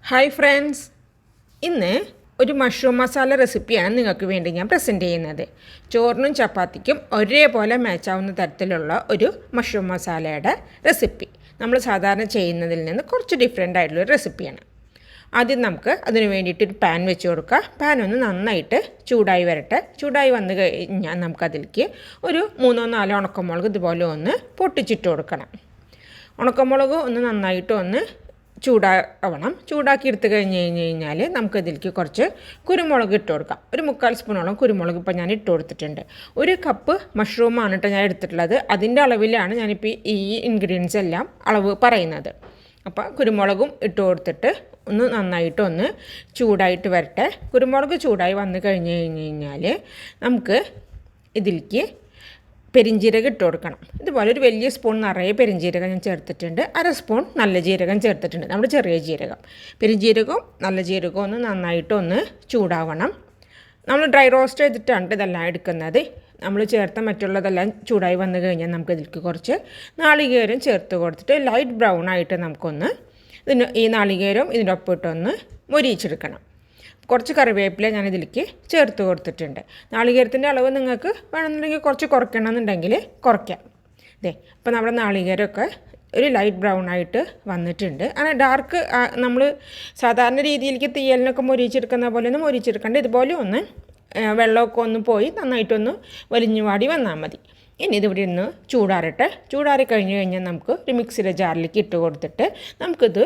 Hi friends, ഇന്ന് ഒരു mushroom masala റെസിപ്പിയാണ് നിങ്ങൾക്ക് വേണ്ടി ഞാൻ പ്രസൻറ്റ് ചെയ്യുന്നത്. ചോറിനും ചപ്പാത്തിക്കും ഒരേപോലെ മാച്ചാവുന്ന തരത്തിലുള്ള ഒരു മഷ്റൂം മസാലയുടെ റെസിപ്പി. നമ്മൾ സാധാരണ ചെയ്യുന്നതിൽ നിന്ന് കുറച്ച് ഡിഫറെൻ്റ് ആയിട്ടുള്ളൊരു റെസിപ്പിയാണ്. ആദ്യം നമുക്ക് അതിന് വേണ്ടിയിട്ട് ഒരു പാൻ വെച്ച് കൊടുക്കുക. പാൻ ഒന്ന് നന്നായിട്ട് ചൂടായി വരട്ടെ. ചൂടായി വന്നു കഴിഞ്ഞാൽ നമുക്കതിലേക്ക് ഒരു 3-4 ഉണക്കമുളക് ഇതുപോലെ ഒന്ന് പൊട്ടിച്ചിട്ട് കൊടുക്കണം. ഉണക്കമുളക് ഒന്ന് നന്നായിട്ട് ഒന്ന് ചൂടാവണം. ചൂടാക്കി എടുത്ത് കഴിഞ്ഞാൽ നമുക്കതിലേക്ക് കുറച്ച് കുരുമുളക് ഇട്ട് കൊടുക്കാം. ഒരു 3/4 സ്പൂണോളം കുരുമുളക് ഇപ്പോൾ ഞാൻ ഇട്ട് കൊടുത്തിട്ടുണ്ട്. 1 കപ്പ് മഷ്റൂമാണ് കേട്ടോ ഞാൻ എടുത്തിട്ടുള്ളത്. അതിൻ്റെ അളവിലാണ് ഞാനിപ്പോൾ ഈ ഇൻഗ്രീഡിയൻസ് എല്ലാം അളവ് പറയുന്നത്. അപ്പോൾ കുരുമുളകും ഇട്ട് കൊടുത്തിട്ട് ഒന്ന് നന്നായിട്ടൊന്ന് ചൂടായിട്ട് വരട്ടെ. കുരുമുളക് ചൂടായി വന്നു കഴിഞ്ഞാൽ നമുക്ക് ഇതിലേക്ക് പെരിഞ്ജീരകം ഇട്ട് കൊടുക്കണം. ഇതുപോലെ ഒരു വലിയ സ്പൂൺ നിറയെ പെരിഞ്ജീരകം ഞാൻ ചേർത്തിട്ടുണ്ട്. 1/2 സ്പൂൺ നല്ല ജീരകം ചേർത്തിട്ടുണ്ട്, നമ്മുടെ ചെറിയ ജീരകം. പെരിഞ്ജീരകവും നല്ല ജീരകവും ഒന്ന് നന്നായിട്ടൊന്ന് ചൂടാവണം. നമ്മൾ ഡ്രൈ റോസ്റ്റ് ചെയ്തിട്ടാണ് ഇതെല്ലാം എടുക്കുന്നത്. നമ്മൾ ചേർത്ത മറ്റുള്ളതെല്ലാം ചൂടായി വന്നു കഴിഞ്ഞാൽ നമുക്ക് ഇതിലേക്ക് കുറച്ച് നാളികേരം ചേർത്ത് കൊടുത്തിട്ട് ലൈറ്റ് ബ്രൗൺ ആയിട്ട് നമുക്കൊന്ന് ഈ നാളികേരം ഇതിൻ്റെ ഒപ്പം ഇട്ടൊന്ന് മൊരിയിച്ചെടുക്കണം. കുറച്ച് കറിവേപ്പില ഞാൻ ഇതിലേക്ക് ചേർത്ത് കൊടുത്തിട്ടുണ്ട്. നാളികേരത്തിൻ്റെ അളവ് നിങ്ങൾക്ക് വേണമെന്നുണ്ടെങ്കിൽ കുറച്ച് കുറയ്ക്കണമെന്നുണ്ടെങ്കിൽ കുറയ്ക്കാം. അപ്പോൾ നമ്മുടെ നാളികേരമൊക്കെ ഒരു ലൈറ്റ് ബ്രൗൺ ആയിട്ട് വന്നിട്ടുണ്ട്. അങ്ങനെ ഡാർക്ക് നമ്മൾ സാധാരണ രീതിയിലേക്ക് തീയലിനൊക്കെ മൊരിച്ചെടുക്കുന്ന പോലെ ഒന്ന് മൊരിച്ചെടുക്കേണ്ട. ഇതുപോലെ ഒന്ന് വെള്ളമൊക്കെ ഒന്ന് പോയി നന്നായിട്ടൊന്ന് വലിഞ്ഞു വാടി വന്നാൽ മതി. ഇനി ഇതിവിടെ ഒന്ന് ചൂടാറട്ടെ. ചൂടാറി കഴിഞ്ഞാൽ നമുക്ക് ഒരു മിക്സിയുടെ ജാറിലേക്ക് ഇട്ട് കൊടുത്തിട്ട് നമുക്കിത്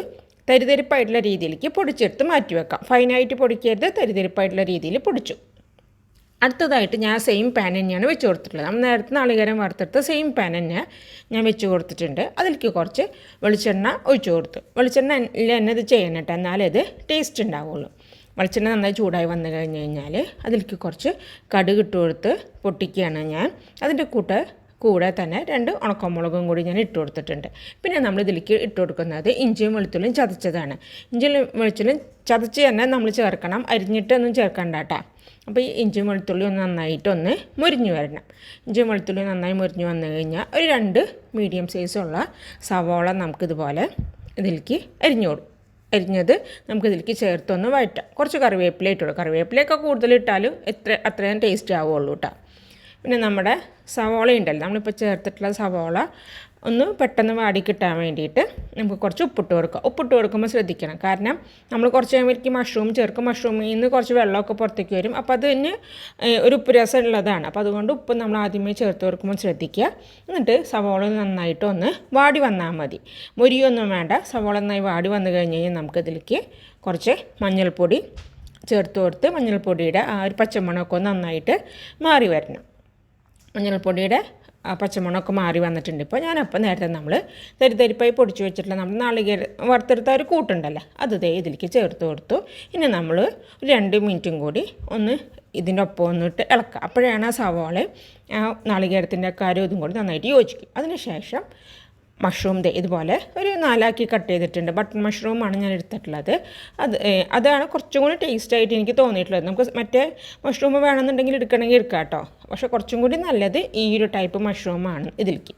തരിതരിപ്പായിട്ടുള്ള രീതിയിലേക്ക് പൊടിച്ചെടുത്ത് മാറ്റി വെക്കാം. ഫൈനായിട്ട് പൊടിക്കരുത്, തരിതരിപ്പായിട്ടുള്ള രീതിയിൽ പൊടിച്ചു. അടുത്തതായിട്ട് ഞാൻ സെയിം പാൻ തന്നെയാണ് വെച്ച് കൊടുത്തിട്ടുള്ളത്. നമ്മൾ നേരത്തെ നാളികേരം വറുത്തെടുത്ത് സെയിം പാൻ തന്നെ ഞാൻ വെച്ച് കൊടുത്തിട്ടുണ്ട്. അതിലേക്ക് കുറച്ച് വെളിച്ചെണ്ണ ഒഴിച്ചു കൊടുത്തു. വെളിച്ചെണ്ണയിൽ തന്നെ ഇത് ചെയ്യണം കേട്ടോ, എന്നാലേ ഇത് ടേസ്റ്റ് ഉണ്ടാവുള്ളൂ. വെളിച്ചെണ്ണ നന്നായി ചൂടായി വന്നു കഴിഞ്ഞാൽ അതിലേക്ക് കുറച്ച് കടുക് ഇട്ട് കൊടുത്ത് പൊട്ടിക്കുകയാണ് ഞാൻ. അതിൻ്റെ കൂടെ തന്നെ 2 ഉണക്കമുളകും കൂടി ഞാൻ ഇട്ട് കൊടുത്തിട്ടുണ്ട്. പിന്നെ നമ്മൾ ഇതിലേക്ക് ഇട്ട് കൊടുക്കുന്നത് ഇഞ്ചിയും വെളുത്തുള്ളിയും ചതച്ചതാണ്. ഇഞ്ചിയും വെളുത്തുള്ളിയും ചതച്ച് തന്നെ നമ്മൾ ചേർക്കണം, അരിഞ്ഞിട്ടൊന്നും ചേർക്കണ്ട കേട്ടോ. അപ്പോൾ ഈ ഇഞ്ചിയും വെളുത്തുള്ളിയും ഒന്ന് നന്നായിട്ടൊന്ന് മുരിഞ്ഞു വരണം. ഇഞ്ചിയും വെളുത്തുള്ളിയും നന്നായി മുരിഞ്ഞു വന്നു കഴിഞ്ഞാൽ ഒരു 2 മീഡിയം സൈസുള്ള സവോള നമുക്കിതുപോലെ ഇതിലേക്ക് അരിഞ്ഞത് നമുക്കിതിലേക്ക് ചേർത്തൊന്ന് വഴറ്റാം. കുറച്ച് കറിവേപ്പില ഇട്ട് കൊടുക്കാം. കറിവേപ്പിലയൊക്കെ കൂടുതലിട്ടാലും അത്രയും ടേസ്റ്റ് ആവുള്ളൂ കേട്ടോ. പിന്നെ നമ്മുടെ സവോള ഉണ്ടല്ലോ, നമ്മളിപ്പോൾ ചേർത്തിട്ടുള്ള സവോള ഒന്ന് പെട്ടെന്ന് വാടി കിട്ടാൻ വേണ്ടിയിട്ട് നമുക്ക് കുറച്ച് ഉപ്പിട്ട് കൊടുക്കുക. ഉപ്പിട്ട് കൊടുക്കുമ്പോൾ ശ്രദ്ധിക്കണം, കാരണം നമ്മൾ കുറച്ച് കഴിയുമ്പോഴേക്കും മഷ്റൂം ചേർക്കും. മഷ്റൂമിൽ നിന്ന് കുറച്ച് വെള്ളമൊക്കെ പുറത്തേക്ക് വരും. അപ്പോൾ അതിന് ഒരു ഉപ്പ് രസം ഉള്ളതാണ്. അപ്പോൾ അതുകൊണ്ട് ഉപ്പ് നമ്മൾ ആദ്യമേ ചേർത്ത് കൊടുക്കുമ്പോൾ ശ്രദ്ധിക്കുക. എന്നിട്ട് സവോള നന്നായിട്ടൊന്ന് വാടി വന്നാൽ മതി, മൊരിയൊന്നും വേണ്ട. സവോള നന്നായി വാടി വന്നു കഴിഞ്ഞ് കഴിഞ്ഞാൽ നമുക്കതിലേക്ക് കുറച്ച് മഞ്ഞൾപ്പൊടി ചേർത്ത് കൊടുത്ത് മഞ്ഞൾപ്പൊടിയുടെ ആ ഒരു പച്ചമണമൊക്കെ നന്നായിട്ട് മാറി വരണം. മഞ്ഞൾപ്പൊടിയുടെ പച്ചമണമൊക്കെ മാറി വന്നിട്ടുണ്ട്. ഇപ്പോൾ ഞാനപ്പം നേരത്തെ നമ്മൾ തരിതരിപ്പായി പൊടിച്ച് വെച്ചിട്ടുള്ള നമ്മൾ നാളികേരം വറുത്തെടുത്ത ഒരു കൂട്ടുണ്ടല്ലോ, അത് ഇതിലേക്ക് ചേർത്ത് കൊടുത്തു. ഇനി നമ്മൾ 2 മിനിറ്റും കൂടി ഒന്ന് ഇതിൻ്റെ ഒപ്പം ഒന്നിട്ട് ഇളക്കുക. അപ്പോഴാണ് ആ സവാള ആ നാളികേരത്തിൻ്റെ കാര്യം ഇതും കൂടി നന്നായിട്ട് യോജിക്കും. അതിനുശേഷം മഷ്റൂം ഇതുപോലെ ഒരു 4 കട്ട് ചെയ്തിട്ടുണ്ട്. ബട്ടൺ മഷ്റൂമാണ് ഞാൻ എടുത്തിട്ടുള്ളത്. അതാണ് കുറച്ചും കൂടി ടേസ്റ്റായിട്ട് എനിക്ക് തോന്നിയിട്ടുള്ളത്. നമുക്ക് മറ്റേ മഷ്റൂം വേണമെന്നുണ്ടെങ്കിൽ എടുക്കണമെങ്കിൽ എടുക്കാം കേട്ടോ. പക്ഷേ കുറച്ചും കൂടി നല്ലത് ഈ ഒരു ടൈപ്പ് മഷ്റൂമാണ് ഇതിലേക്ക്.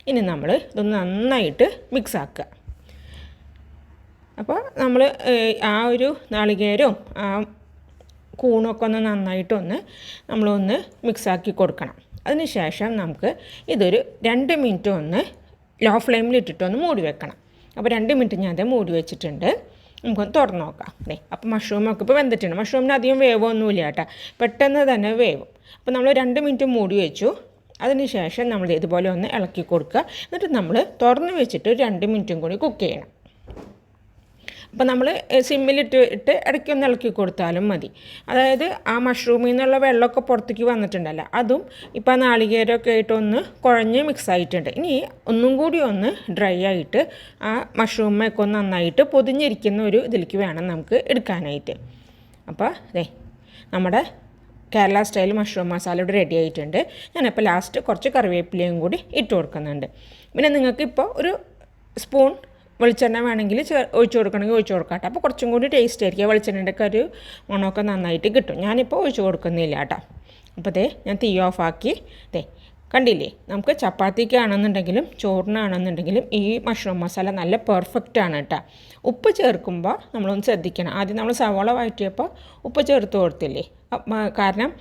ഇനി നമ്മൾ ഇതൊന്ന് നന്നായിട്ട് മിക്സ് ആക്കുക. അപ്പോൾ നമ്മൾ ആ ഒരു നാളികേരവും ആ കൂണൊക്കെ ഒന്ന് നന്നായിട്ടൊന്ന് നമ്മളൊന്ന് മിക്സാക്കി കൊടുക്കണം. അതിന് ശേഷം നമുക്ക് ഇതൊരു 2 മിനിറ്റ് ഒന്ന് ലോ ഫ്ലെയിമിൽ ഇട്ടിട്ടൊന്ന് മൂടി വെക്കണം. അപ്പോൾ 2 മിനിറ്റ് ഞാൻ അത് മൂടി വെച്ചിട്ടുണ്ട്. നമുക്കൊന്ന് തുറന്ന് നോക്കാം. അപ്പോൾ മഷ്റൂമൊക്കെ ഇപ്പോൾ വെന്തിട്ടുണ്ട്. മഷ്റൂമിന് അധികം വേവൊന്നുമില്ല കേട്ടോ, പെട്ടെന്ന് തന്നെ വേവും. അപ്പോൾ നമ്മൾ 2 മിനിറ്റ് മൂടി വെച്ചു. അതിന് ശേഷം നമ്മൾ ഇതുപോലെ ഒന്ന് ഇളക്കി കൊടുക്കുക. എന്നിട്ട് നമ്മൾ തുറന്ന് വെച്ചിട്ട് 2 മിനിറ്റും കൂടി കുക്ക് ചെയ്യണം. അപ്പോൾ നമ്മൾ സിമ്മിലിട്ട് ഇടയ്ക്കൊന്ന് ഇളക്കി കൊടുത്താലും മതി. അതായത് ആ മഷ്റൂമിൽ നിന്നുള്ള വെള്ളമൊക്കെ പുറത്തേക്ക് വന്നിട്ടുണ്ടല്ലോ, അതും ഇപ്പോൾ നാളികേരമൊക്കെ ആയിട്ടൊന്ന് കുഴഞ്ഞ് മിക്സ് ആയിട്ടുണ്ട്. ഇനി ഒന്നും കൂടി ഒന്ന് ഡ്രൈ ആയിട്ട് ആ മഷ്റൂമൊക്കെ ഒന്ന് നന്നായിട്ട് പൊതിഞ്ഞിരിക്കുന്ന ഒരു ഇതിലേക്ക് വേണം നമുക്ക് എടുക്കാനായിട്ട്. അപ്പോൾ നമ്മുടെ കേരള സ്റ്റൈൽ മഷ്റൂം മസാല ഇവിടെ റെഡി ആയിട്ടുണ്ട്. ഞാനപ്പോൾ ലാസ്റ്റ് കുറച്ച് കറിവേപ്പിലയും കൂടി ഇട്ട് കൊടുക്കുന്നുണ്ട്. പിന്നെ നിങ്ങൾക്കിപ്പോൾ ഒരു സ്പൂൺ വെളിച്ചെണ്ണ വേണമെങ്കിൽ ഒഴിച്ച് കൊടുക്കണമെങ്കിൽ ഒഴിച്ച് കൊടുക്കാം കേട്ടോ. അപ്പോൾ കുറച്ചും കൂടി ടേസ്റ്റ് ആയിരിക്കും. വെളിച്ചെണ്ണയുടെ ഒക്കെ ഒരു മണമൊക്കെ നന്നായിട്ട് കിട്ടും. ഞാനിപ്പോൾ ഒഴിച്ച് കൊടുക്കുന്നില്ല കേട്ടോ. അപ്പോൾ ഞാൻ തീ ഓഫാക്കി കണ്ടില്ലേ, നമുക്ക് ചപ്പാത്തിക്കാണെന്നുണ്ടെങ്കിലും ചോറിനാണെന്നുണ്ടെങ്കിലും ഈ മഷ്റൂം മസാല നല്ല പെർഫെക്റ്റ് ആണ് കേട്ടോ. ഉപ്പ് ചേർക്കുമ്പോൾ നമ്മളൊന്ന് ശ്രദ്ധിക്കണം. ആദ്യം നമ്മൾ സവാള വഴറ്റിയപ്പോൾ ഉപ്പ് ചേർത്ത് കൊടുത്തില്ലേ, കാരണം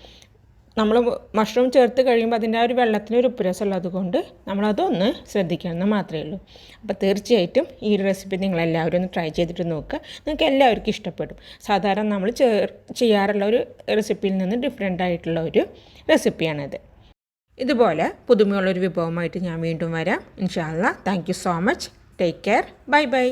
നമ്മൾ മഷ്റൂം ചേർത്ത് കഴിയുമ്പോൾ അതിൻ്റെ ആ ഒരു വെള്ളത്തിനൊരു ഉപ്പ് രസം ഉള്ളത് കൊണ്ട് നമ്മളതൊന്ന് ശ്രദ്ധിക്കണമെന്ന് മാത്രമേ ഉള്ളൂ. അപ്പോൾ തീർച്ചയായിട്ടും ഈ ഒരു റെസിപ്പി നിങ്ങളെല്ലാവരും ഒന്ന് ട്രൈ ചെയ്തിട്ട് നോക്കുക. നിങ്ങൾക്ക് എല്ലാവർക്കും ഇഷ്ടപ്പെടും. സാധാരണ നമ്മൾ ചെയ്യാറുള്ള ഒരു റെസിപ്പിയിൽ നിന്ന് ഡിഫറെൻ്റ് ആയിട്ടുള്ള ഒരു റെസിപ്പിയാണിത്. ഇതുപോലെ പുതുമയുള്ളൊരു വിഭവമായിട്ട് ഞാൻ വീണ്ടും വരാം. ഇൻഷാ അല്ലാഹ്. Thank you so much. Take care. Bye by.